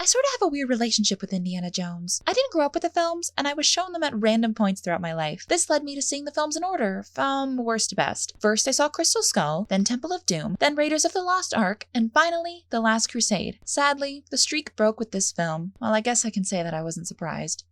I sort of have a weird relationship with Indiana Jones. I didn't grow up with the films, and I was shown them at random points throughout my life. This led me to seeing the films in order, from worst to best. First, I saw Crystal Skull, then Temple of Doom, then Raiders of the Lost Ark, and finally, The Last Crusade. Sadly, the streak broke with this film. Well, I guess I can say that I wasn't surprised.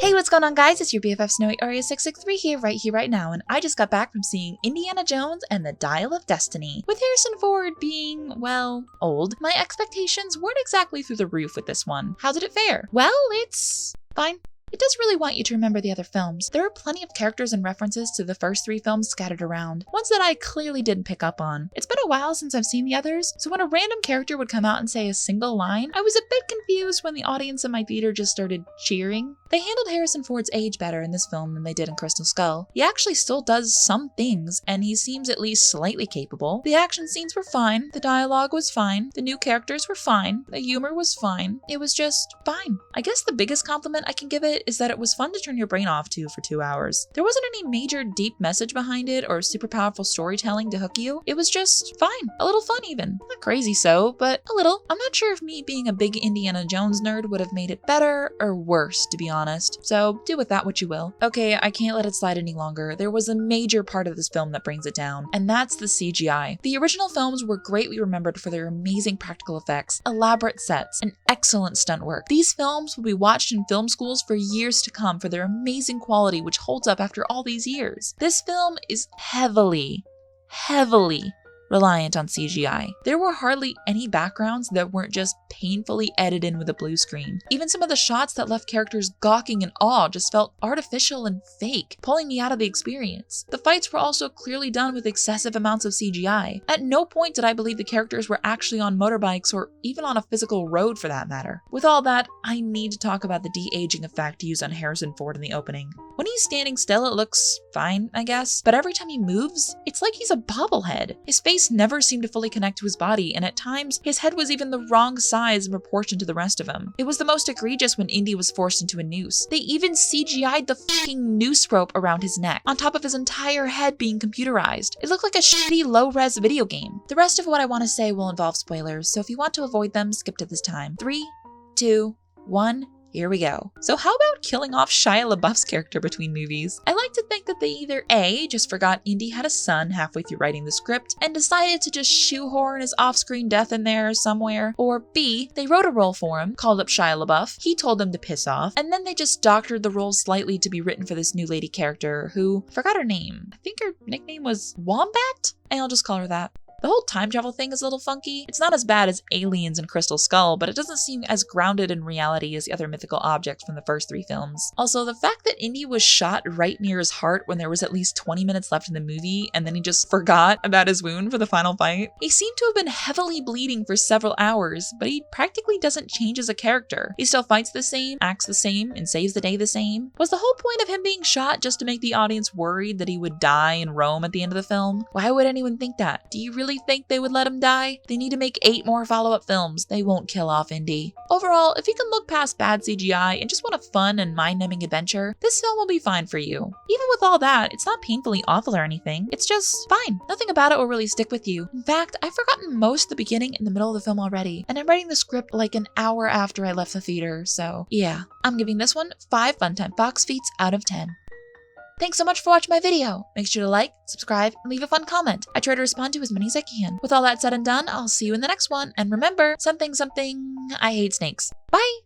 Hey, what's going on, guys? It's your BFF Snowy Aria 663 here, right now, and I just got back from seeing Indiana Jones and the Dial of Destiny. With Harrison Ford being, well, old, my expectations weren't exactly through the roof with this one. How did it fare? Well, it's fine. It does really want you to remember the other films. There are plenty of characters and references to the first 3 films scattered around, ones that I clearly didn't pick up on. It's been a while since I've seen the others, so when a random character would come out and say a single line, I was a bit confused when the audience in my theater just started cheering. They handled Harrison Ford's age better in this film than they did in Crystal Skull. He actually still does some things, and he seems at least slightly capable. The action scenes were fine, the dialogue was fine, the new characters were fine, the humor was fine. It was just fine. I guess the biggest compliment I can give it is that it was fun to turn your brain off to for 2 hours. There wasn't any major deep message behind it or super powerful storytelling to hook you. It was just fine. A little fun even. Not crazy so, but a little. I'm not sure if me being a big Indiana Jones nerd would have made it better or worse, to be honest. So do with that what you will. Okay, I can't let it slide any longer. There was a major part of this film that brings it down, and that's the CGI. The original films were greatly remembered for their amazing practical effects, elaborate sets, and excellent stunt work. These films will be watched in film schools for years to come for their amazing quality, which holds up after all these years. This film is heavily reliant on CGI. There were hardly any backgrounds that weren't just painfully edited in with a blue screen. Even some of the shots that left characters gawking in awe just felt artificial and fake, pulling me out of the experience. The fights were also clearly done with excessive amounts of CGI. At no point did I believe the characters were actually on motorbikes or even on a physical road for that matter. With all that, I need to talk about the de-aging effect used on Harrison Ford in the opening. When he's standing still, it looks fine, I guess, but every time he moves, it's like he's a bobblehead. His face never seemed to fully connect to his body, and at times, his head was even the wrong size in proportion to the rest of him. It was the most egregious when Indy was forced into a noose. They even CGI'd the fucking noose rope around his neck, on top of his entire head being computerized. It looked like a shitty low-res video game. The rest of what I want to say will involve spoilers, so if you want to avoid them, skip to this time. 3, 2, 1... Here we go. So how about killing off Shia LaBeouf's character between movies? I like to think that they either A, just forgot Indy had a son halfway through writing the script and decided to just shoehorn his off-screen death in there somewhere, or B, they wrote a role for him, called up Shia LaBeouf, he told them to piss off, and then they just doctored the role slightly to be written for this new lady character who, I forgot her name. I think her nickname was Wombat? And I'll just call her that. The whole time travel thing is a little funky. It's not as bad as Aliens and Crystal Skull, but it doesn't seem as grounded in reality as the other mythical objects from the first 3 films. Also, the fact that Indy was shot right near his heart when there was at least 20 minutes left in the movie, and then he just forgot about his wound for the final fight. He seemed to have been heavily bleeding for several hours, but he practically doesn't change as a character. He still fights the same, acts the same, and saves the day the same. Was the whole point of him being shot just to make the audience worried that he would die in Rome at the end of the film? Why would anyone think that? Do you really think they would let him die? They need to make 8 more follow-up films. They won't kill off Indy. Overall, if you can look past bad CGI and just want a fun and mind-numbing adventure, this film will be fine for you. Even with all that, it's not painfully awful or anything. It's just fine. Nothing about it will really stick with you. In fact, I've forgotten most of the beginning and the middle of the film already, and I'm writing the script like an hour after I left the theater, so yeah. I'm giving this one 5 Funtime Fox Feets out of 10. Thanks so much for watching my video. Make sure to like, subscribe, and leave a fun comment. I try to respond to as many as I can. With all that said and done, I'll see you in the next one. And remember, something, I hate snakes. Bye!